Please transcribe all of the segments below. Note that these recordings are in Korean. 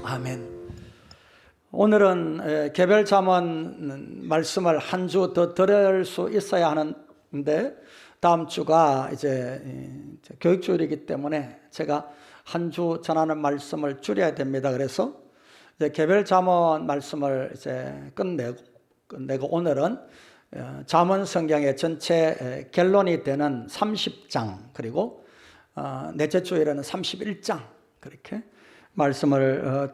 아멘. 오늘은 개별 잠언 말씀을 한 주 더 들을 수 있어야 하는데 다음 주가 이제 교육주일이기 때문에 제가 한 주 전하는 말씀을 줄여야 됩니다. 그래서 이제 개별 잠언 말씀을 이제 끝내고 오늘은 잠언 성경의 전체 결론이 되는 30장 그리고 넷째 주일에는 31장 그렇게 말씀을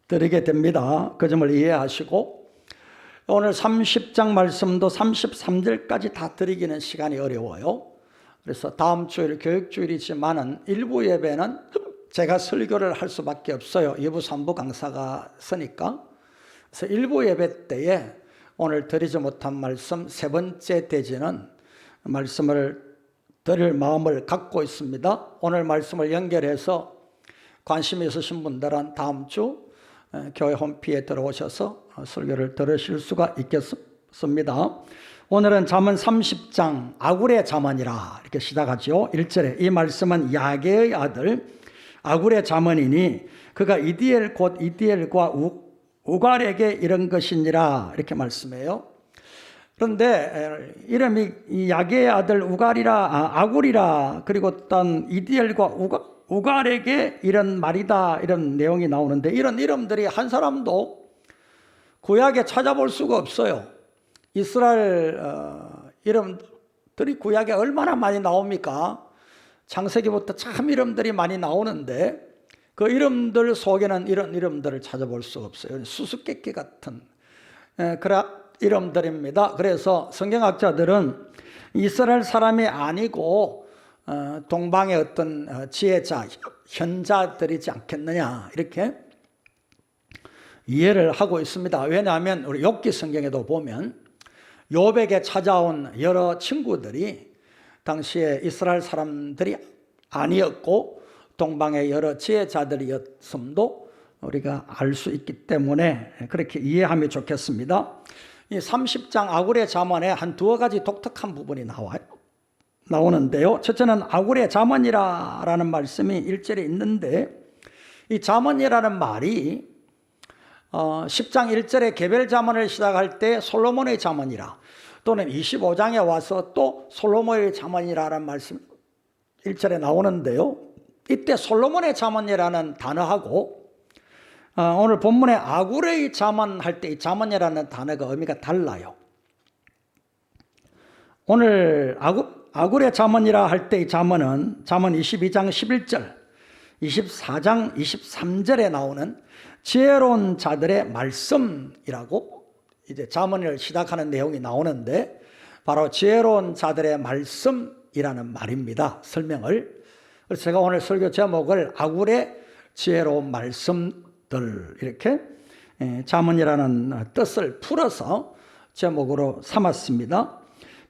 드리게 됩니다. 그 점을 이해하시고 오늘 30장 말씀도 33절까지 다 드리기는 시간이 어려워요. 그래서 다음 주일 교육주일이지만은 일부 예배는 제가 설교를 할 수밖에 없어요. 2부 3부 강사가 서니까. 그래서 일부 예배 때에 오늘 드리지 못한 말씀 세 번째 대지는 말씀을 드릴 마음을 갖고 있습니다. 오늘 말씀을 연결해서 관심 있으신 분들은 다음 주 교회 홈피에 들어오셔서 설교를 들으실 수가 있겠습니다. 오늘은 잠언 30장 아굴의 잠언이라 이렇게 시작하죠. 1절에 이 말씀은 야게의 아들 아굴의 잠언이니 그가 이디엘 곧 이디엘과 우갈에게 이런 것이니라 이렇게 말씀해요. 그런데 이름이 이 야게의 아들 아굴이라 그리고 또 이디엘과 우갈에게 이런 말이다 이런 내용이 나오는데 이런 이름들이 한 사람도 구약에 찾아볼 수가 없어요. 이스라엘 이름들이 구약에 얼마나 많이 나옵니까? 창세기부터 참 이름들이 많이 나오는데 그 이름들 속에는 이런 이름들을 찾아볼 수가 없어요. 수수께끼 같은 그런 이름들입니다. 그래서 성경학자들은 이스라엘 사람이 아니고 동방의 어떤 지혜자, 현자들이지 않겠느냐 이렇게 이해를 하고 있습니다. 왜냐하면 우리 욥기 성경에도 보면 욥에게 찾아온 여러 친구들이 당시에 이스라엘 사람들이 아니었고 동방의 여러 지혜자들이었음도 우리가 알 수 있기 때문에 그렇게 이해하면 좋겠습니다. 이 30장 아굴의 잠언에 한 두어 가지 독특한 부분이 나오는데요. 첫째는 아굴의 잠언이라는 말씀이 1절에 있는데 이 잠언이라는 말이 10장 1절에 개별 잠언을 시작할 때 솔로몬의 잠언이라 또는 25장에 와서 또 솔로몬의 잠언이라는 말씀 1절에 나오는데요. 이때 솔로몬의 잠언이라는 단어하고 오늘 본문에 아굴의 잠언 할 때 이 잠언이라는 단어가 의미가 달라요. 오늘 아굴의 잠언이라 할 때 이 잠언은 잠언 22장 11절 24장 23절에 나오는 지혜로운 자들의 말씀이라고 이제 잠언을 시작하는 내용이 나오는데 바로 지혜로운 자들의 말씀이라는 말입니다. 설명을. 그래서 제가 오늘 설교 제목을 아굴의 지혜로운 말씀들 이렇게 잠언이라는 뜻을 풀어서 제목으로 삼았습니다.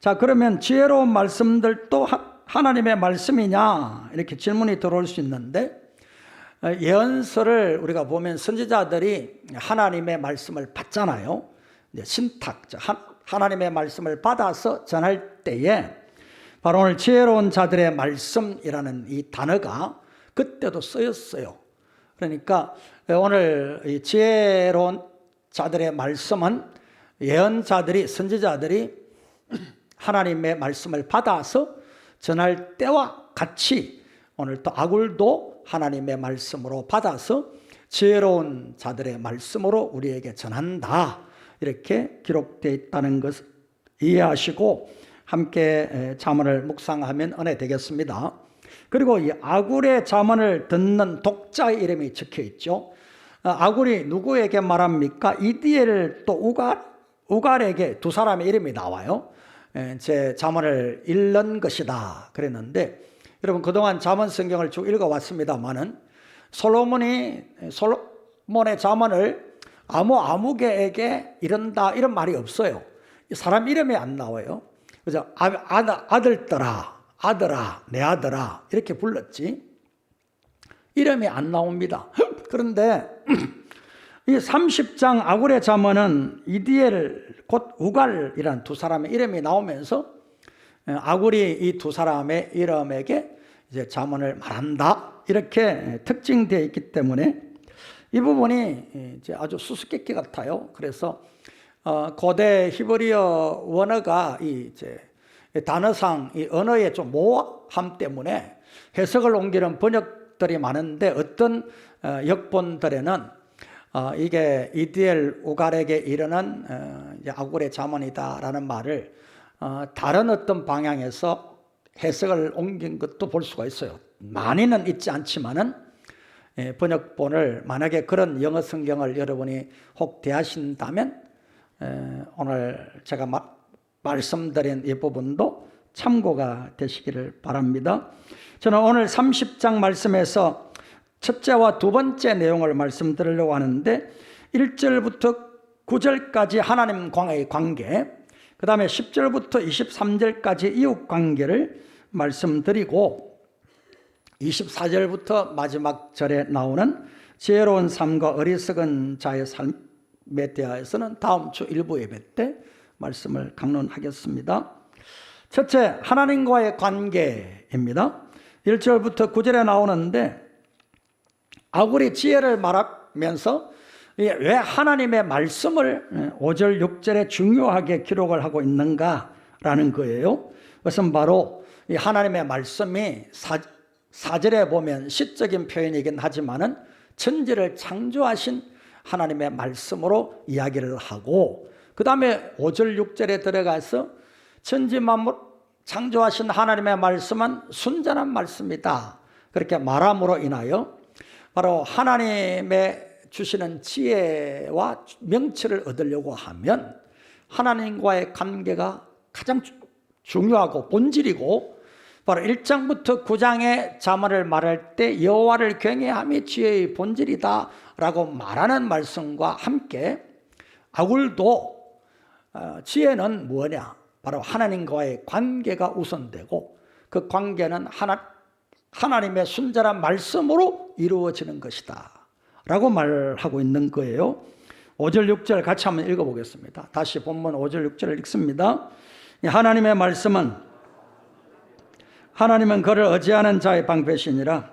자, 그러면 지혜로운 말씀들도 하나님의 말씀이냐 이렇게 질문이 들어올 수 있는데 예언서를 우리가 보면 선지자들이 하나님의 말씀을 받잖아요. 신탁, 하나님의 말씀을 받아서 전할 때에 바로 오늘 지혜로운 자들의 말씀이라는 이 단어가 그때도 쓰였어요. 그러니까 오늘 이 지혜로운 자들의 말씀은 예언자들이 선지자들이 하나님의 말씀을 받아서 전할 때와 같이 오늘 또 아굴도 하나님의 말씀으로 받아서 지혜로운 자들의 말씀으로 우리에게 전한다 이렇게 기록되어 있다는 것을 이해하시고 함께 잠언을 묵상하면 은혜 되겠습니다. 그리고 이 아굴의 잠언을 듣는 독자의 이름이 적혀 있죠. 아굴이 누구에게 말합니까? 이디엘 또 우갈에게 두 사람의 이름이 나와요. 제 잠언을 읽는 것이다 그랬는데 여러분 그동안 잠언 성경을 쭉 읽어왔습니다만은 솔로몬의 잠언을 아무개에게 이른다 이런 말이 없어요. 사람 이름이 안 나와요. 그래서 아들아 내 아들아 이렇게 불렀지 이름이 안 나옵니다. 그런데 이 30장 아굴의 잠언은 이디엘 곧 우갈이라는 두 사람의 이름이 나오면서 아굴이 이 두 사람의 이름에게 이제 잠언을 말한다 이렇게 특징되어 있기 때문에 이 부분이 이제 아주 수수께끼 같아요. 그래서 고대 히브리어 원어가 이제 단어상 이 언어의 좀 모호함 때문에 해석을 옮기는 번역들이 많은데 어떤 역본들에는 이게 이디엘 우갈에게 이르는 아굴의 자문이다라는 말을 다른 어떤 방향에서 해석을 옮긴 것도 볼 수가 있어요. 많이는 있지 않지만은 번역본을 만약에 그런 영어 성경을 여러분이 혹 대하신다면 오늘 제가 말씀드린 이 부분도 참고가 되시기를 바랍니다. 저는 오늘 30장 말씀에서 첫째와 두 번째 내용을 말씀드리려고 하는데 1절부터 9절까지 하나님과의 관계, 그 다음에 10절부터 23절까지 이웃 관계를 말씀드리고 24절부터 마지막 절에 나오는 지혜로운 삶과 어리석은 자의 삶에 대해서는 다음 주 일부 예배 때 말씀을 강론하겠습니다. 첫째, 하나님과의 관계입니다. 1절부터 9절에 나오는데 아굴이 지혜를 말하면서 왜 하나님의 말씀을 5절, 6절에 중요하게 기록을 하고 있는가라는 거예요. 그것은 바로 이 하나님의 말씀이 4절에 보면 시적인 표현이긴 하지만은 천지를 창조하신 하나님의 말씀으로 이야기를 하고 그 다음에 5절, 6절에 들어가서 천지 만물 창조하신 하나님의 말씀은 순전한 말씀이다. 그렇게 말함으로 인하여 바로 하나님의 주시는 지혜와 명철을 얻으려고 하면 하나님과의 관계가 가장 중요하고 본질이고 바로 1장부터 9장의 자문을 말할 때 여호와를 경외함이 지혜의 본질이다 라고 말하는 말씀과 함께 아굴도 지혜는 뭐냐? 바로 하나님과의 관계가 우선되고 그 관계는 하나님의 순전한 말씀으로 이루어지는 것이다 라고 말하고 있는 거예요. 5절 6절 같이 한번 읽어보겠습니다. 다시 본문 5절 6절을 읽습니다. 하나님은 그를 의지하는 자의 방패시니라.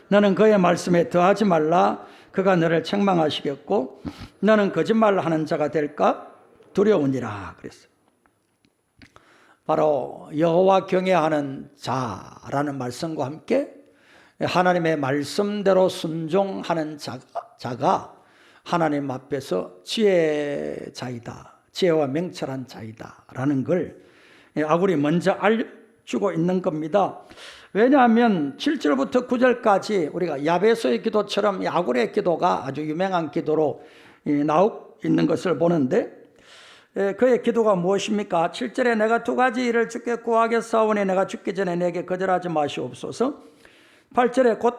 너는 그의 말씀에 더하지 말라. 그가 너를 책망하시겠고 너는 거짓말을 하는 자가 될까 두려우니라 그랬어요. 바로 여호와 경외하는 자라는 말씀과 함께 하나님의 말씀대로 순종하는 자가 하나님 앞에서 지혜자이다, 지혜와 명철한 자이다 라는 걸 아굴이 먼저 알려주고 있는 겁니다. 왜냐하면 7절부터 9절까지 우리가 야베소의 기도처럼 아굴의 기도가 아주 유명한 기도로 나오고 있는 것을 보는데 그의 기도가 무엇입니까? 7절에 내가 두 가지 일을 주께 구하겠사오니 내가 죽기 전에 내게 거절하지 마시옵소서. 8절에 곧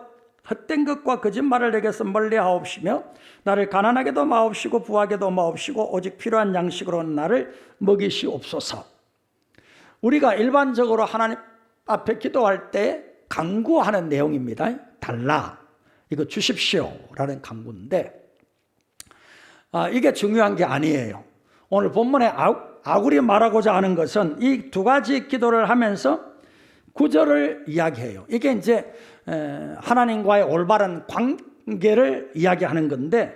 헛된 것과 거짓말을 내게서 멀리하옵시며 나를 가난하게도 마옵시고 부하게도 마옵시고 오직 필요한 양식으로 나를 먹이시옵소서. 우리가 일반적으로 하나님 앞에 기도할 때 간구하는 내용입니다. 달라, 이거 주십시오 라는 간구인데 이게 중요한 게 아니에요. 오늘 본문에 아굴이 말하고자 하는 것은 이 두 가지 기도를 하면서 구절을 이야기해요. 이게 이제 하나님과의 올바른 관계를 이야기하는 건데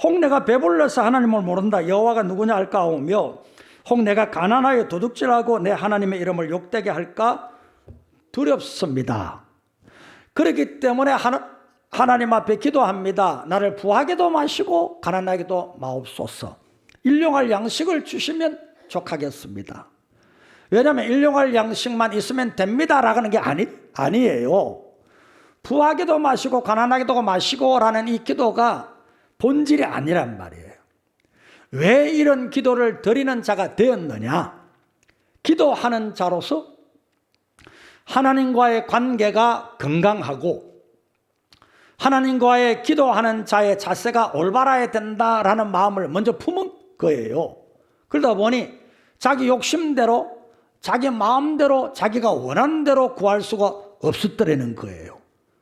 혹 내가 배불러서 하나님을 모른다, 여호와가 누구냐 할까 하오며 혹 내가 가난하여 도둑질하고 내 하나님의 이름을 욕되게 할까 두렵습니다. 그렇기 때문에 하나님 앞에 기도합니다. 나를 부하게도 마시고 가난하게도 마옵소서. 일용할 양식을 주시면 족하겠습니다. 왜냐하면 일용할 양식만 있으면 됩니다 라는 게 아니에요. 부하게도 마시고 가난하게도 마시고 라는 이 기도가 본질이 아니란 말이에요. 왜 이런 기도를 드리는 자가 되었느냐? 기도하는 자로서 하나님과의 관계가 건강하고 하나님과의 기도하는 자의 자세가 올바라야 된다라는 마음을 먼저 품은 거예요. 그러다 보니 자기 욕심대로 자기 마음대로 자기가 원하는 대로 구할 수가 없었더라는 거예요.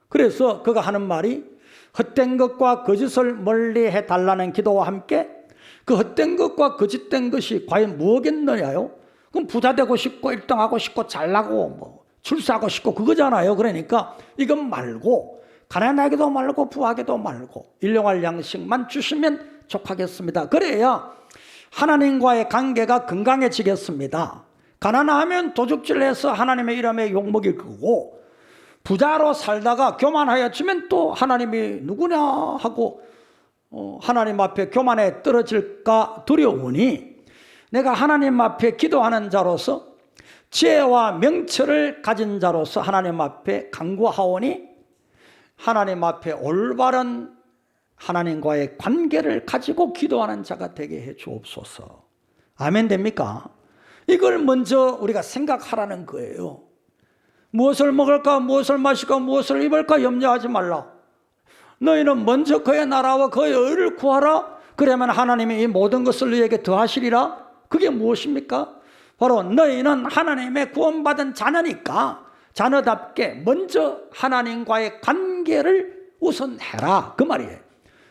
그래서 그가 하는 말이 헛된 것과 거짓을 멀리해 달라는 기도와 함께 그 헛된 것과 거짓된 것이 과연 뭐겠느냐요? 그럼 부자 되고 싶고 1등하고 싶고 잘나고 출세하고 싶고 그거잖아요. 그러니까 이것 말고 가난하게도 말고 부하게도 말고 일용할 양식만 주시면 족하겠습니다. 그래야 하나님과의 관계가 건강해지겠습니다. 가난하면 도둑질해서 하나님의 이름에 욕먹일 거고, 부자로 살다가 교만하여지면 또 하나님이 누구냐 하고 하나님 앞에 교만에 떨어질까 두려우니, 내가 하나님 앞에 기도하는 자로서 지혜와 명철을 가진 자로서 하나님 앞에 간구하오니 하나님 앞에 올바른 하나님과의 관계를 가지고 기도하는 자가 되게 해 주옵소서. 아멘 됩니까? 이걸 먼저 우리가 생각하라는 거예요. 무엇을 먹을까, 무엇을 마실까, 무엇을 입을까 염려하지 말라. 너희는 먼저 그의 나라와 그의 의를 구하라. 그러면 하나님이 이 모든 것을 너희에게 더하시리라. 그게 무엇입니까? 바로 너희는 하나님의 구원받은 자녀니까 자녀답게 먼저 하나님과의 관계를 우선해라, 그 말이에요.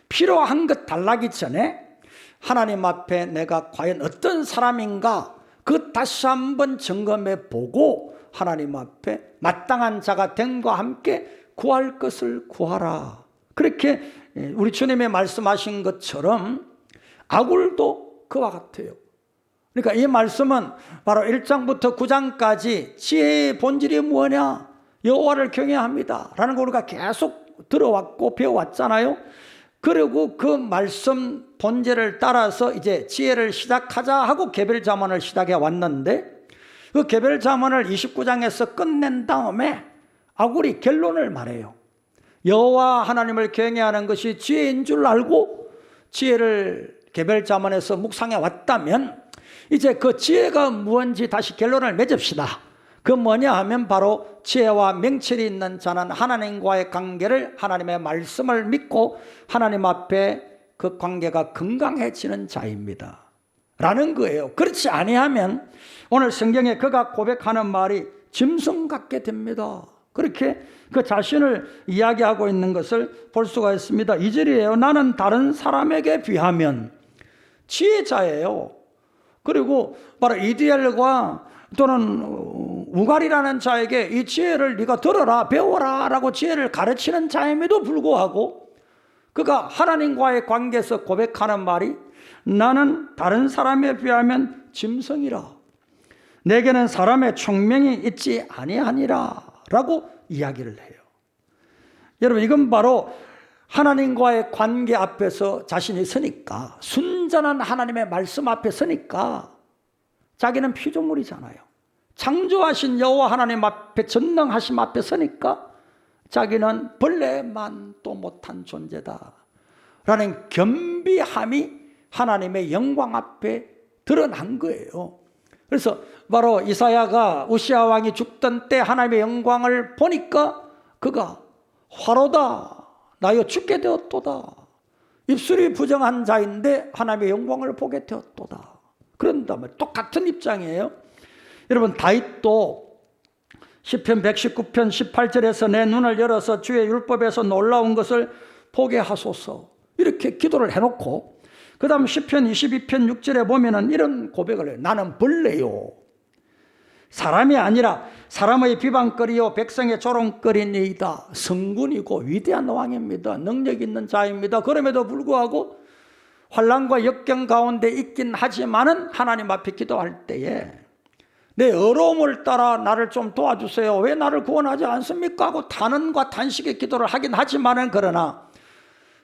필요한 것 달라기 전에 하나님 앞에 내가 과연 어떤 사람인가 그 다시 한번 점검해 보고 하나님 앞에 마땅한 자가 됨과 함께 구할 것을 구하라. 그렇게 우리 주님이 말씀하신 것처럼 아굴도 그와 같아요. 그러니까 이 말씀은 바로 1장부터 9장까지 지혜의 본질이 뭐냐? 여호와를 경외합니다 라는 걸 우리가 계속 들어왔고 배워왔잖아요. 그리고 그 말씀 본질을 따라서 이제 지혜를 시작하자 하고 개별자문을 시작해 왔는데, 그 개별자문을 29장에서 끝낸 다음에 아굴이 결론을 말해요. 여호와 하나님을 경외하는 것이 지혜인 줄 알고 지혜를 개별자문에서 묵상해 왔다면 이제 그 지혜가 무엇인지 다시 결론을 맺읍시다. 그 뭐냐 하면 바로 지혜와 명철이 있는 자는 하나님과의 관계를, 하나님의 말씀을 믿고 하나님 앞에 그 관계가 건강해지는 자입니다 라는 거예요. 그렇지 아니하면 오늘 성경에 그가 고백하는 말이 짐승 같게 됩니다. 그렇게 그 자신을 이야기하고 있는 것을 볼 수가 있습니다. 2절이에요. 나는 다른 사람에게 비하면 지혜자예요. 그리고 바로 이디엘과 또는 우갈이라는 자에게 이 지혜를 네가 들어라, 배워라 라고 지혜를 가르치는 자임에도 불구하고 그가 하나님과의 관계에서 고백하는 말이 나는 다른 사람에 비하면 짐승이라. 내게는 사람의 총명이 있지 아니하니라 라고 이야기를 해요. 여러분, 이건 바로 하나님과의 관계 앞에서 자신이 서니까, 순전한 하나님의 말씀 앞에 서니까 자기는 피조물이잖아요. 창조하신 여호와 하나님 앞에, 전능하심 앞에 서니까 자기는 벌레만도 못한 존재다 라는 겸비함이 하나님의 영광 앞에 드러난 거예요. 그래서 바로 이사야가 우시아 왕이 죽던 때 하나님의 영광을 보니까 그가 화로다, 나여 죽게 되었도다. 입술이 부정한 자인데 하나님의 영광을 보게 되었도다. 그런 다음에 똑같은 입장이에요. 여러분, 다윗도 시편 119편 18절에서 내 눈을 열어서 주의 율법에서 놀라운 것을 보게 하소서 이렇게 기도를 해놓고, 그 다음 시편 22편 6절에 보면은 이런 고백을 해요. 나는 벌레요, 사람이 아니라 사람의 비방거리요 백성의 조롱거리니이다. 성군이고 위대한 왕입니다. 능력 있는 자입니다. 그럼에도 불구하고 환난과 역경 가운데 있긴 하지만은 하나님 앞에 기도할 때에 내 어려움을 따라 나를 좀 도와주세요, 왜 나를 구원하지 않습니까 하고 탄원과 탄식의 기도를 하긴 하지만은, 그러나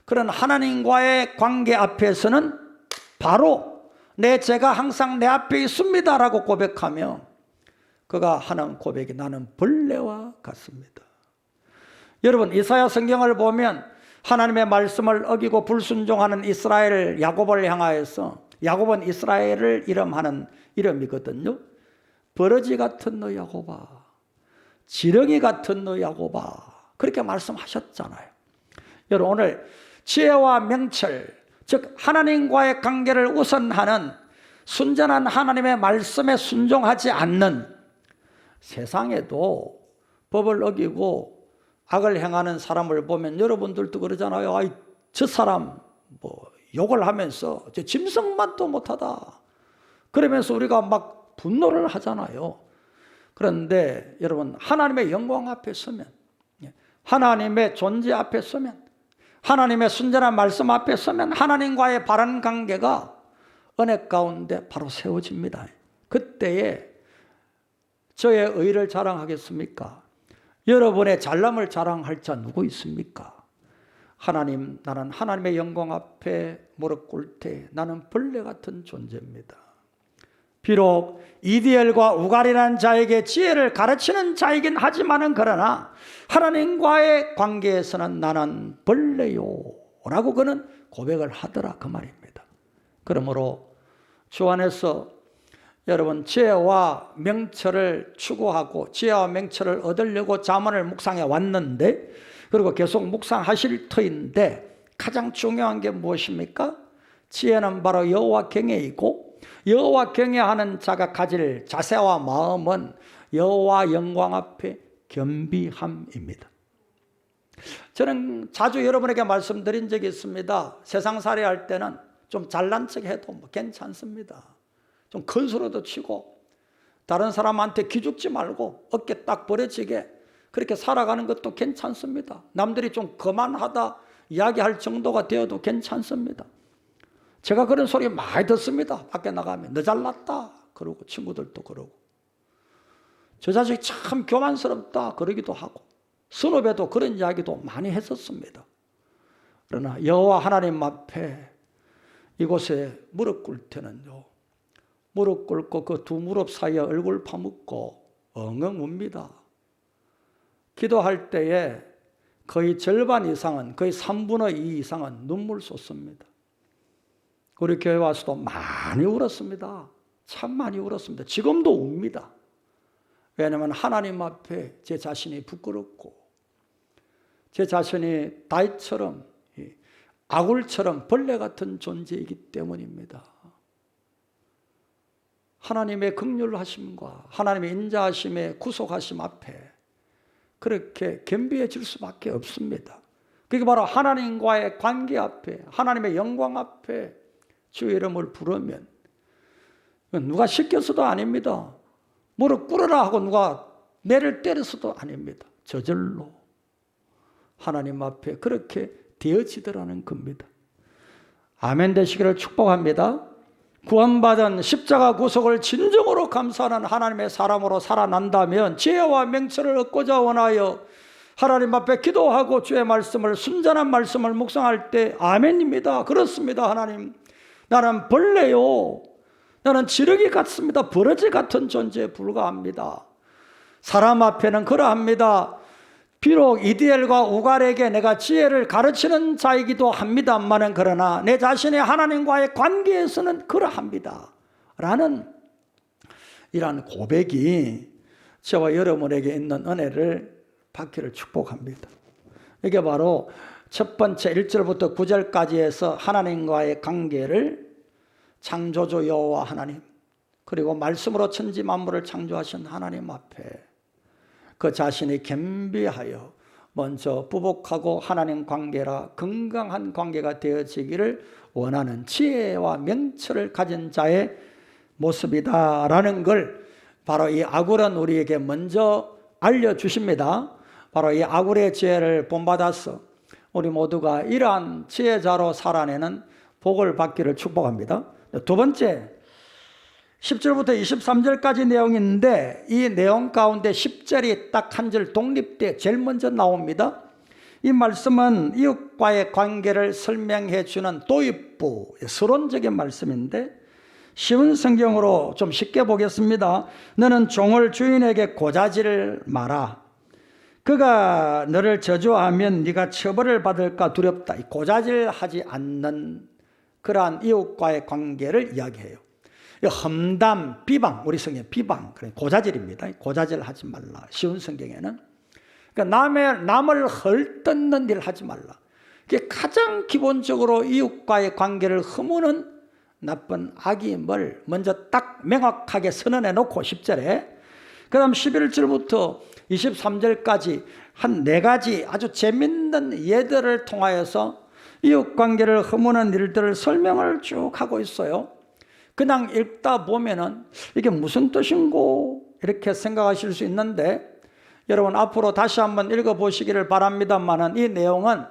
그런 하나님과의 관계 앞에서는 바로 내 죄가 항상 내 앞에 있습니다 라고 고백하며 그가 하는 고백이 나는 벌레와 같습니다. 여러분, 이사야 성경을 보면 하나님의 말씀을 어기고 불순종하는 이스라엘 야곱을 향하여서, 야곱은 이스라엘을 이름하는 이름이거든요. 버러지 같은 너 야곱아, 지렁이 같은 너 야곱아, 그렇게 말씀하셨잖아요. 여러분, 오늘 지혜와 명철, 즉 하나님과의 관계를 우선하는 순전한 하나님의 말씀에 순종하지 않는, 세상에도 법을 어기고 악을 행하는 사람을 보면 여러분들도 그러잖아요. 아이, 저 사람 욕을 하면서 저 짐승만도 못하다 그러면서 우리가 막 분노를 하잖아요. 그런데 여러분, 하나님의 영광 앞에 서면 하나님의 존재 앞에 서면, 하나님의 순전한 말씀 앞에 서면 하나님과의 바른 관계가 은혜 가운데 바로 세워집니다. 그때에 저의 의를 자랑하겠습니까? 여러분의 잘남을 자랑할 자 누구 있습니까? 하나님, 나는 하나님의 영광 앞에 무릎 꿇을 때 나는 벌레 같은 존재입니다. 비록 이디엘과 우갈이라는 자에게 지혜를 가르치는 자이긴 하지만은 그러나 하나님과의 관계에서는 나는 벌레요 라고 그는 고백을 하더라 그 말입니다. 그러므로 주 안에서 여러분 지혜와 명철을 추구하고 지혜와 명철을 얻으려고 잠언을 묵상해 왔는데, 그리고 계속 묵상하실 터인데 가장 중요한 게 무엇입니까? 지혜는 바로 여호와 경외이고 여호와 경외하는 자가 가질 자세와 마음은 여호와 영광 앞에 겸비함입니다. 저는 자주 여러분에게 말씀드린 적이 있습니다. 세상살이 할 때는 좀 잘난 척 해도 뭐 괜찮습니다. 좀 큰 소리도 치고 다른 사람한테 기죽지 말고 어깨 딱 벌어지게 그렇게 살아가는 것도 괜찮습니다. 남들이 좀 거만하다 이야기할 정도가 되어도 괜찮습니다. 제가 그런 소리 많이 듣습니다. 밖에 나가면 너 잘났다 그러고, 친구들도 그러고, 저 자식이 참 교만스럽다 그러기도 하고, 선후배도 그런 이야기도 많이 했었습니다. 그러나 여호와 하나님 앞에 이곳에 무릎 꿇을 때는요, 무릎 꿇고 그 두 무릎 사이에 얼굴 파묻고 엉엉 웁니다. 기도할 때에 거의 절반 이상은, 거의 3분의 2 이상은 눈물 쏟습니다. 우리 교회 와서도 많이 울었습니다. 참 많이 울었습니다. 지금도 웁니다. 왜냐하면 하나님 앞에 제 자신이 부끄럽고 제 자신이 다윗처럼, 아굴처럼 벌레 같은 존재이기 때문입니다. 하나님의 긍휼하심과 하나님의 인자하심의 구속하심 앞에 그렇게 겸비해질 수밖에 없습니다. 그게 바로 하나님과의 관계 앞에, 하나님의 영광 앞에 주의 이름을 부르면 누가 시켜서도 아닙니다. 무릎 꿇으라 하고 누가 매를 때려서도 아닙니다. 저절로 하나님 앞에 그렇게 되어지더라는 겁니다. 아멘 되시기를 축복합니다. 구원받은 십자가 구속을 진정으로 감사하는 하나님의 사람으로 살아난다면 지혜와 명철을 얻고자 원하여 하나님 앞에 기도하고 주의 말씀을, 순전한 말씀을 묵상할 때 아멘입니다. 그렇습니다. 하나님, 나는 벌레요, 나는 지렁이 같습니다. 버러지 같은 존재에 불과합니다. 사람 앞에는 그러합니다. 비록 이디엘과 우갈에게 내가 지혜를 가르치는 자이기도 합니다만은 그러나 내 자신의 하나님과의 관계에서는 그러합니다 라는 이러한 고백이 저와 여러분에게 있는 은혜를 받기를 축복합니다. 이게 바로 첫 번째 1절부터 9절까지 해서 하나님과의 관계를 창조주 여호와 하나님, 그리고 말씀으로 천지 만물을 창조하신 하나님 앞에 그 자신이 겸비하여 먼저 부복하고 하나님 관계라 건강한 관계가 되어지기를 원하는 지혜와 명철을 가진 자의 모습이다라는 걸 바로 이 아굴은 우리에게 먼저 알려주십니다. 바로 이 아굴의 지혜를 본받아서 우리 모두가 이러한 지혜자로 살아내는 복을 받기를 축복합니다. 두 번째, 10절부터 23절까지 내용이 있는데 이 내용 가운데 10절이 딱 한 절 독립돼 제일 먼저 나옵니다. 이 말씀은 이웃과의 관계를 설명해 주는 도입부, 서론적인 말씀인데 쉬운 성경으로 좀 쉽게 보겠습니다. 너는 종을 주인에게 고자질 마라. 그가 너를 저주하면 네가 처벌을 받을까 두렵다. 고자질하지 않는 그러한 이웃과의 관계를 이야기해요. 험담, 비방, 우리 성경 비방, 고자질입니다. 고자질하지 말라. 쉬운 성경에는 그러니까 남을 헐뜯는 일 하지 말라. 그게 가장 기본적으로 이웃과의 관계를 허무는 나쁜 악임을 먼저 딱 명확하게 선언해 놓고 10절에 그 다음 11절부터 23절까지 한 4가지 아주 재밌는 예들을 통하여서 이웃관계를 허무는 일들을 설명을 쭉 하고 있어요. 그냥 읽다 보면은 이게 무슨 뜻인고 이렇게 생각하실 수 있는데 여러분 앞으로 다시 한번 읽어보시기를 바랍니다만은 이 내용은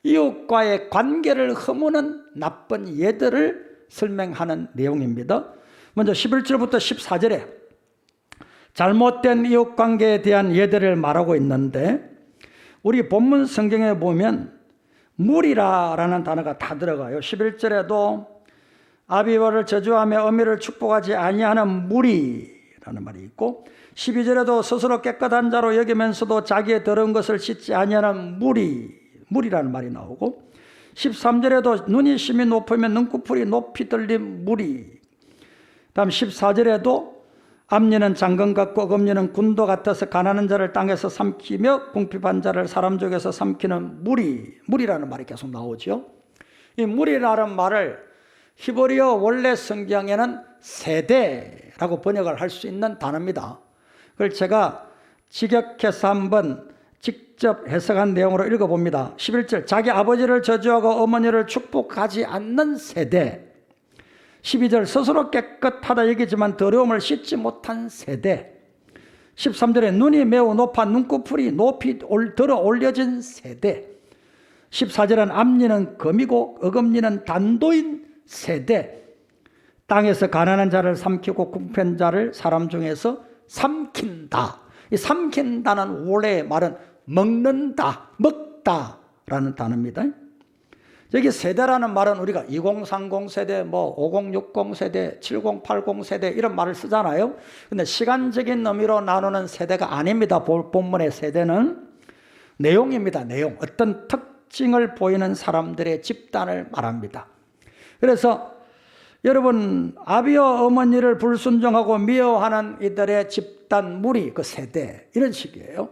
이웃과의 관계를 허무는 나쁜 예들을 설명하는 내용입니다. 먼저 11절부터 14절에 잘못된 이웃관계에 대한 예들을 말하고 있는데, 우리 본문 성경에 보면 무리라라는 단어가 다 들어가요. 11절에도 아비와를 저주하며 어미를 축복하지 아니하는 무리라는 말이 있고, 12절에도 스스로 깨끗한 자로 여기면서도 자기의 더러운 것을 씻지 아니하는 무리라는 말이 나오고, 13절에도 눈이 심히 높으면 눈꺼풀이 높이 들린 무리, 다음 14절에도 앞니는 장건 같고 어금니는 군도 같아서 가난한 자를 땅에서 삼키며 궁핍한 자를 사람 중에서 삼키는 무리라는 말이 계속 나오죠. 이 무리라는 말을 히브리어 원래 성경에는 세대라고 번역을 할 수 있는 단어입니다. 그걸 제가 직역해서 한번 직접 해석한 내용으로 읽어봅니다. 11절, 자기 아버지를 저주하고 어머니를 축복하지 않는 세대. 12절, 스스로 깨끗하다 여기지만 더러움을 씻지 못한 세대. 13절에 눈이 매우 높아 눈꺼풀이 높이 들어 올려진 세대. 14절은 앞니는 금이고 어금니는 단도인 세대. 땅에서 가난한 자를 삼키고 궁핍한 자를 사람 중에서 삼킨다. 이 삼킨다는 원래의 말은 먹는다, 먹다라는 단어입니다. 여기 세대라는 말은 우리가 2030 세대, 5060 세대, 7080 세대 이런 말을 쓰잖아요. 근데 시간적인 의미로 나누는 세대가 아닙니다. 본문의 세대는 내용입니다. 내용. 어떤 특징을 보이는 사람들의 집단을 말합니다. 그래서 여러분, 아비와 어머니를 불순종하고 미워하는 이들의 집단 무리, 그 세대, 이런 식이에요.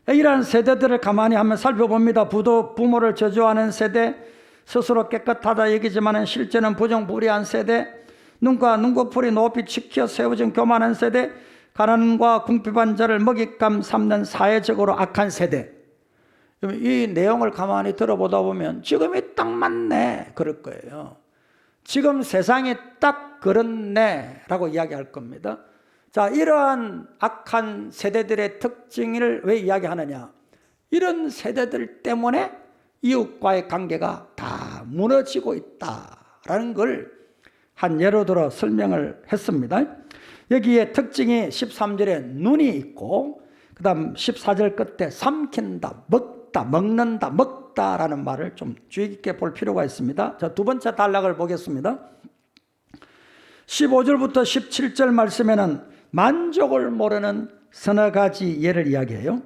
이러한 세대들을 가만히 한번 살펴봅니다. 부모를 저주하는 세대, 스스로 깨끗하다 여기지만 실제는 부정부리한 세대, 눈과 눈꺼풀이 높이 치켜 세워진 교만한 세대, 가난과 궁핍한 자를 먹잇감 삼는 사회적으로 악한 세대. 이 내용을 가만히 들어보다 보면 지금이 딱 맞네 그럴 거예요. 지금 세상이 딱 그렇네 라고 이야기할 겁니다. 자, 이러한 악한 세대들의 특징을 왜 이야기하느냐? 이런 세대들 때문에 이웃과의 관계가 다 무너지고 있다라는 걸 한 예로 들어 설명을 했습니다. 여기에 특징이 13절에 눈이 있고, 그 다음 14절 끝에 삼킨다, 먹는다, 먹다라는 말을 좀 주의 깊게 볼 필요가 있습니다. 자, 두 번째 단락을 보겠습니다. 15절부터 17절 말씀에는 만족을 모르는 서너 가지 예를 이야기해요.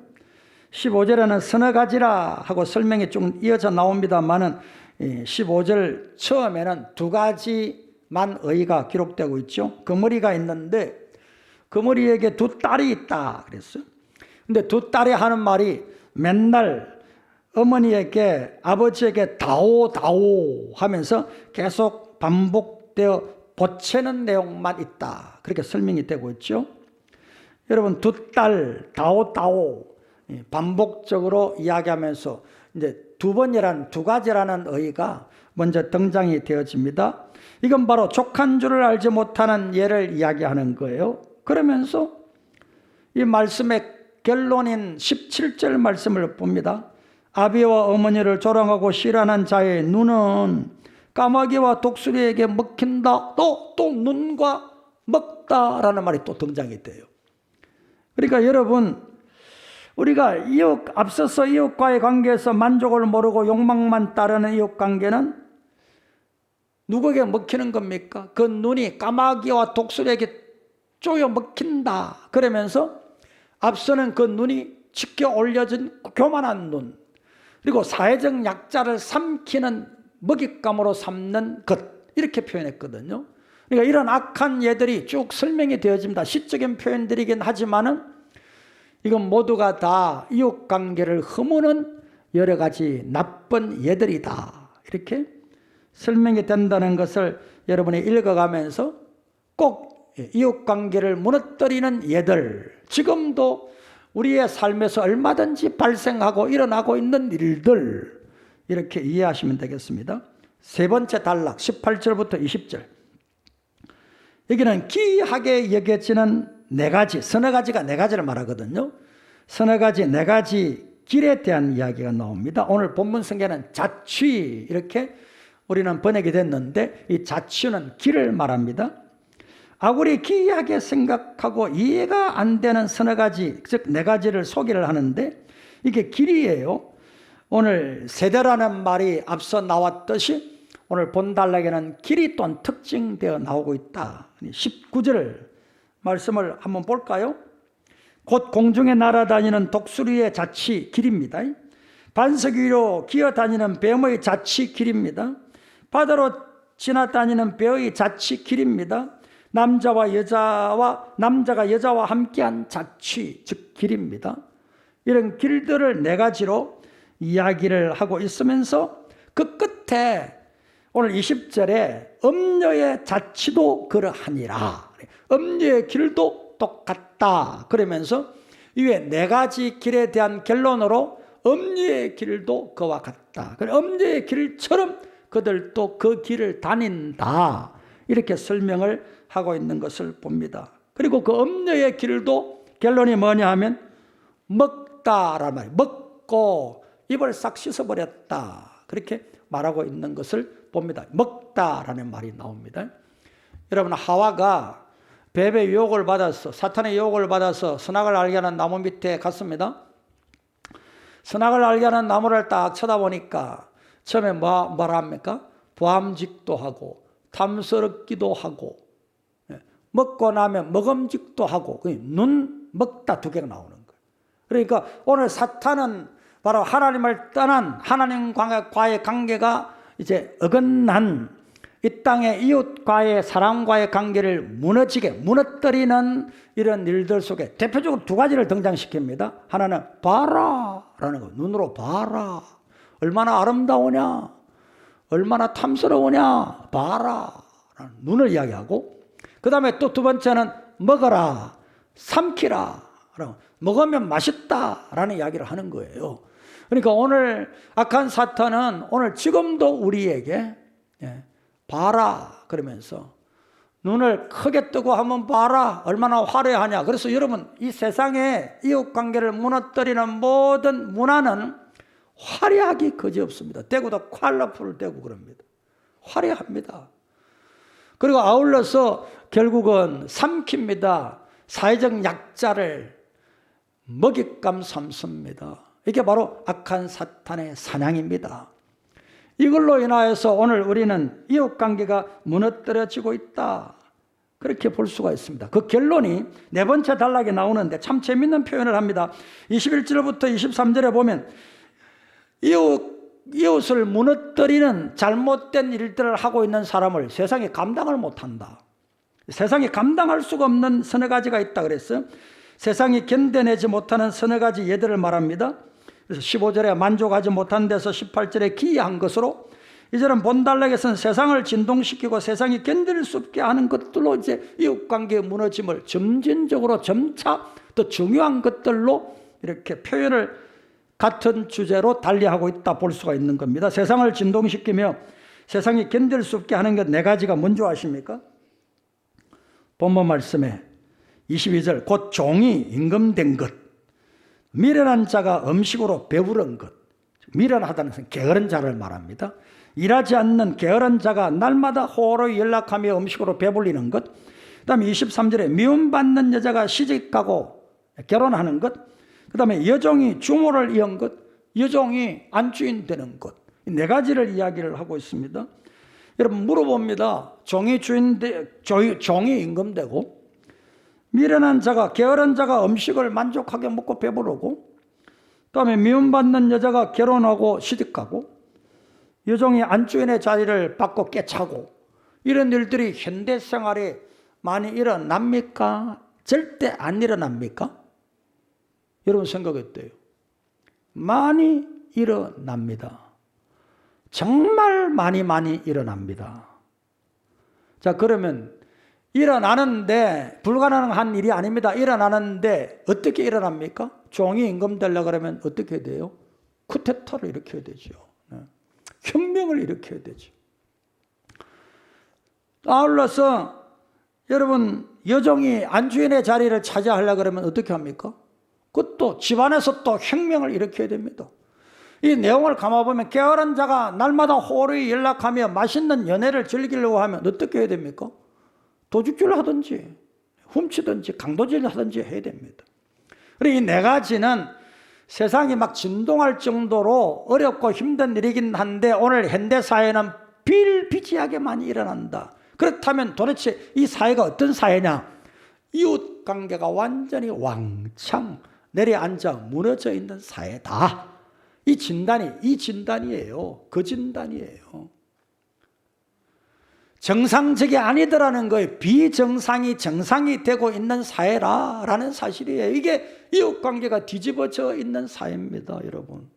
15절에는 서너 가지라 하고 설명이 쭉 이어져 나옵니다만은 15절 처음에는 두 가지만 의가 기록되고 있죠. 그머리가 있는데 그머리에게 두 딸이 있다 그랬어요. 근데 두 딸이 하는 말이 맨날 어머니에게 아버지에게 다오 하면서 계속 반복되어 보채는 내용만 있다. 그렇게 설명이 되고 있죠. 여러분, 두 딸, 다오, 반복적으로 이야기하면서 이제 두 번이라는 두 가지라는 의가 먼저 등장이 되어집니다. 이건 바로 족한 줄을 알지 못하는 예를 이야기하는 거예요. 그러면서 이 말씀의 결론인 17절 말씀을 봅니다. 아비와 어머니를 조롱하고 싫어하는 자의 눈은 까마귀와 독수리에게 먹힌다. 또 눈과 먹다라는 말이 또 등장이 돼요. 그러니까 여러분, 우리가 앞서서 이웃과의 관계에서 만족을 모르고 욕망만 따르는 이웃관계는 누구에게 먹히는 겁니까? 그 눈이 까마귀와 독수리에게 쪼여 먹힌다. 그러면서 앞서는 그 눈이 치켜 올려진 교만한 눈, 그리고 사회적 약자를 삼키는 먹잇감으로 삼는 것, 이렇게 표현했거든요. 그러니까 이런 악한 예들이 쭉 설명이 되어집니다. 시적인 표현들이긴 하지만은 이건 모두가 다 이웃관계를 허무는 여러 가지 나쁜 예들이다, 이렇게 설명이 된다는 것을 여러분이 읽어가면서 꼭 이웃관계를 무너뜨리는 예들, 지금도 우리의 삶에서 얼마든지 발생하고 일어나고 있는 일들, 이렇게 이해하시면 되겠습니다. 세 번째 단락 18절부터 20절. 여기는 기이하게 여겨지는 네 가지, 서너 가지가 네 가지를 말하거든요. 서너 가지, 네 가지 길에 대한 이야기가 나옵니다. 오늘 본문 성경에는 자취 이렇게 우리는 번역이 됐는데 이 자취는 길을 말합니다. 아무리 기이하게 생각하고 이해가 안 되는 서너 가지, 즉 네 가지를 소개를 하는데 이게 길이에요. 오늘 세대라는 말이 앞서 나왔듯이 오늘 본달락에는 길이 또한 특징되어 나오고 있다. 19절 말씀을 한번 볼까요? 곧 공중에 날아다니는 독수리의 자취 길입니다. 반석 위로 기어다니는 뱀의 자취 길입니다. 바다로 지나다니는 배의 자취 길입니다. 남자가 여자와 함께한 자취, 즉 길입니다. 이런 길들을 네 가지로 이야기를 하고 있으면서 그 끝에 오늘 20절에 음녀의 자취도 그러하니라. 음녀의 길도 똑같다. 그러면서 이외 네 가지 길에 대한 결론으로 음녀의 길도 그와 같다. 음녀의 길처럼 그들도 그 길을 다닌다. 이렇게 설명을 하고 있는 것을 봅니다. 그리고 그 음녀의 길도 결론이 뭐냐 하면 먹다라는 말이에요. 먹고 입을 싹 씻어버렸다. 그렇게 말하고 있는 것을 봅니다. 먹다라는 말이 나옵니다. 여러분, 하와가 뱀의 유혹을 받아서, 사탄의 유혹을 받아서 선악을 알게 하는 나무 밑에 갔습니다. 선악을 알게 하는 나무를 딱 쳐다보니까 처음에 뭐라 합니까? 보암직도 하고 탐스럽기도 하고 먹고 나면 먹음직도 하고 눈 먹다 두 개가 나오는 거예요. 그러니까 오늘 사탄은 바로 하나님을 떠난 하나님과의 관계가 이제 어긋난 이 땅의 이웃과의 사랑과의 관계를 무너뜨리는 이런 일들 속에 대표적으로 두 가지를 등장시킵니다. 하나는 봐라라는 거, 눈으로 봐라. 얼마나 아름다우냐, 얼마나 탐스러우냐, 봐라. 눈을 이야기하고, 그 다음에 또 두 번째는 먹어라, 삼키라. 먹으면 맛있다라는 이야기를 하는 거예요. 그러니까 오늘 악한 사탄은 오늘 지금도 우리에게 봐라 그러면서 눈을 크게 뜨고 한번 봐라 얼마나 화려하냐. 그래서 여러분, 이 세상에 이웃관계를 무너뜨리는 모든 문화는 화려하기 그지없습니다. 대구도 컬러풀 대구 그럽니다. 화려합니다. 그리고 아울러서 결국은 삼킵니다. 사회적 약자를 먹잇감 삼습니다. 이게 바로 악한 사탄의 사냥입니다. 이걸로 인하여서 오늘 우리는 이웃관계가 무너뜨려지고 있다. 그렇게 볼 수가 있습니다. 그 결론이 네 번째 단락에 나오는데 참 재밌는 표현을 합니다. 21절부터 23절에 보면 이웃을 무너뜨리는 잘못된 일들을 하고 있는 사람을 세상이 감당을 못한다. 세상이 감당할 수가 없는 서너 가지가 있다 그랬어요. 세상이 견뎌내지 못하는 서너 가지 예들을 말합니다. 그래서 15절에 만족하지 못한 데서 18절에 기이한 것으로, 이제는 본달락에서는 세상을 진동시키고 세상이 견딜 수 없게 하는 것들로 이제 이웃관계의 무너짐을 점진적으로 점차 더 중요한 것들로 이렇게 표현을 같은 주제로 달리하고 있다 볼 수가 있는 겁니다. 세상을 진동시키며 세상이 견딜 수 없게 하는 것 네 가지가 뭔지 아십니까? 본문 말씀에 22절, 곧 종이 임금된 것, 미련한 자가 음식으로 배부른 것. 미련하다는 것은 게으른 자를 말합니다. 일하지 않는 게으른 자가 날마다 호로히 연락하며 음식으로 배불리는 것. 그 다음에 23절에 미움받는 여자가 시집가고 결혼하는 것. 그 다음에 여종이 주모를 이은 것, 여종이 안주인 되는 것. 이 네 가지를 이야기를 하고 있습니다. 여러분, 물어봅니다. 종이 임금되고 미련한 자가, 게으른 자가 음식을 만족하게 먹고 배부르고, 그다음에 미움받는 여자가 결혼하고 시집가고, 여종이 안주인의 자리를 받고 깨차고, 이런 일들이 현대 생활에 많이 일어납니까? 절대 안 일어납니까? 여러분 생각 어때요? 많이 일어납니다. 정말 많이 일어납니다. 자, 그러면 일어나는데 불가능한 일이 아닙니다. 일어나는데 어떻게 일어납니까? 종이 임금 되려고 그러면 어떻게 돼요? 쿠데타를 일으켜야 되죠. 혁명을 일으켜야 되죠. 아울러서 여러분, 여종이 안주인의 자리를 차지하려고 그러면 어떻게 합니까? 그것도 집안에서 또 혁명을 일으켜야 됩니다. 이 내용을 감아보면 게으른 자가 날마다 호르히 연락하며 맛있는 연애를 즐기려고 하면 어떻게 해야 됩니까? 도둑질 하든지 훔치든지 강도질 하든지 해야 됩니다. 그리고 이 네 가지는 세상이 막 진동할 정도로 어렵고 힘든 일이긴 한데 오늘 현대사회는 비일비재하게 많이 일어난다. 그렇다면 도대체 이 사회가 어떤 사회냐? 이웃관계가 완전히 왕창 내려앉아 무너져 있는 사회다. 이 진단이에요. 그 진단이에요. 정상적이 아니더라는 거예요. 비정상이 정상이 되고 있는 사회라는 사실이에요. 이게 이웃관계가 뒤집어져 있는 사회입니다, 여러분.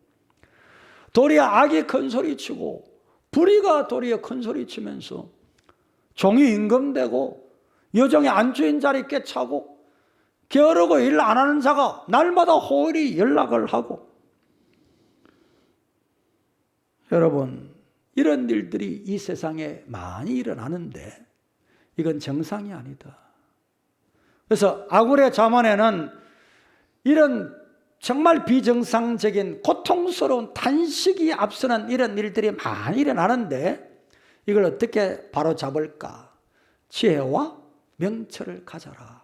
도리어 악이 큰 소리치고 불의가 도리어 큰 소리치면서 종이 임금되고 여종의 안주인 자리 꿰차고 게으르고 일 안 하는 자가 날마다 호의리 연락을 하고, 여러분, 이런 일들이 이 세상에 많이 일어나는데 이건 정상이 아니다. 그래서 아굴의 잠언에는 이런 정말 비정상적인 고통스러운 탄식이 앞서는 이런 일들이 많이 일어나는데 이걸 어떻게 바로잡을까? 지혜와 명철을 가져라.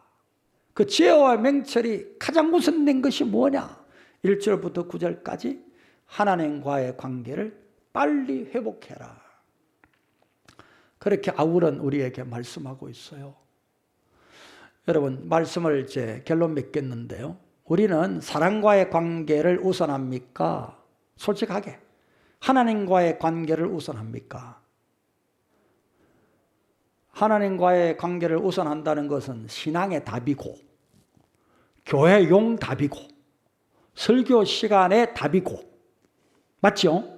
그 지혜와 명철이 가장 우선된 것이 뭐냐? 1절부터 9절까지 하나님과의 관계를 빨리 회복해라. 그렇게 아굴은 우리에게 말씀하고 있어요. 여러분, 말씀을 이제 결론 맺겠는데요. 우리는 사랑과의 관계를 우선합니까? 솔직하게. 하나님과의 관계를 우선합니까? 하나님과의 관계를 우선한다는 것은 신앙의 답이고, 교회용 답이고, 설교 시간의 답이고, 맞죠?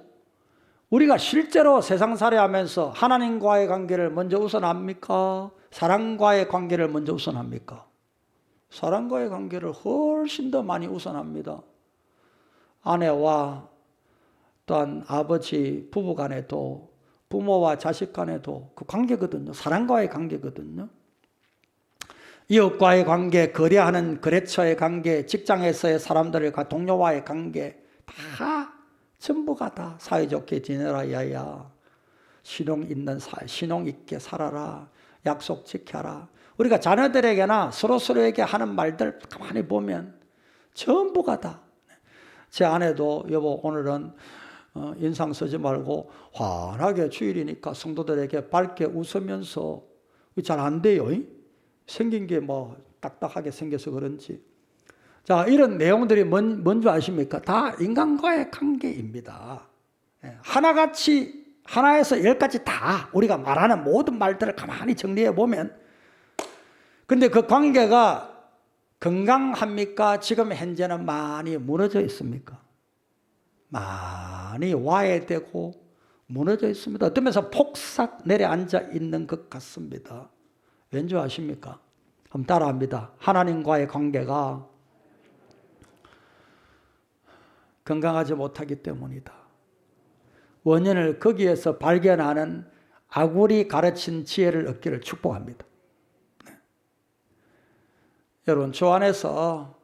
우리가 실제로 세상살이 하면서 하나님과의 관계를 먼저 우선합니까? 사랑과의 관계를 먼저 우선합니까? 사랑과의 관계를 훨씬 더 많이 우선합니다. 아내와 또한 아버지, 부부 간에도, 부모와 자식 간에도 그 관계거든요. 사랑과의 관계거든요. 이웃과의 관계, 거래하는 거래처의 관계, 직장에서의 사람들과 동료와의 관계, 다 전부가 다 사이좋게 지내라 야야. 신용 있게 살아라. 약속 지켜라. 우리가 자녀들에게나 서로에게 하는 말들 가만히 보면 전부가 다. 제 아내도 여보 오늘은 인상 쓰지 말고 환하게 주일이니까 성도들에게 밝게 웃으면서, 잘 안 돼요. 생긴 게 뭐 딱딱하게 생겨서 그런지. 자, 이런 내용들이 뭔지 아십니까? 다 인간과의 관계입니다. 하나같이, 하나에서 10가지 다 우리가 말하는 모든 말들을 가만히 정리해 보면, 근데 그 관계가 건강합니까? 지금 현재는 많이 무너져 있습니까? 많이 와해되고 무너져 있습니다. 어떤 면에서 폭삭 내려앉아 있는 것 같습니다. 왠지 아십니까? 한번 따라합니다. 하나님과의 관계가 건강하지 못하기 때문이다. 원인을 거기에서 발견하는 아굴이 가르친 지혜를 얻기를 축복합니다. 네. 여러분, 주 안에서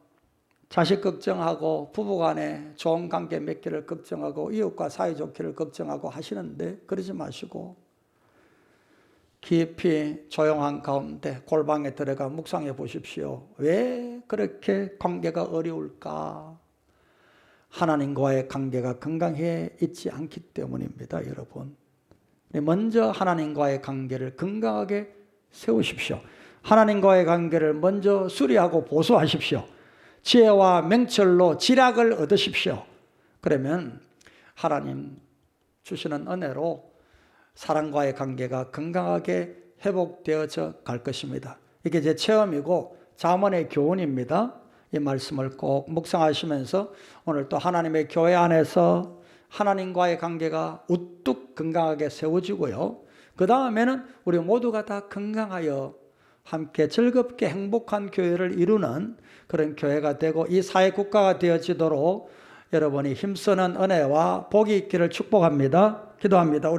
자식 걱정하고 부부간에 좋은 관계 맺기를 걱정하고 이웃과 사이좋기를 걱정하고 하시는데 그러지 마시고 깊이 조용한 가운데 골방에 들어가 묵상해 보십시오. 왜 그렇게 관계가 어려울까? 하나님과의 관계가 건강해 있지 않기 때문입니다, 여러분. 먼저 하나님과의 관계를 건강하게 세우십시오. 하나님과의 관계를 먼저 수리하고 보수하십시오. 지혜와 명철로 지략을 얻으십시오. 그러면 하나님 주시는 은혜로 사랑과의 관계가 건강하게 회복되어져 갈 것입니다. 이게 제 체험이고 잠언의 교훈입니다. 이 말씀을 꼭 묵상하시면서 오늘 또 하나님의 교회 안에서 하나님과의 관계가 우뚝 건강하게 세워지고요. 그 다음에는 우리 모두가 다 건강하여 함께 즐겁게 행복한 교회를 이루는 그런 교회가 되고 이 사회 국가가 되어지도록 여러분이 힘쓰는 은혜와 복이 있기를 축복합니다. 기도합니다.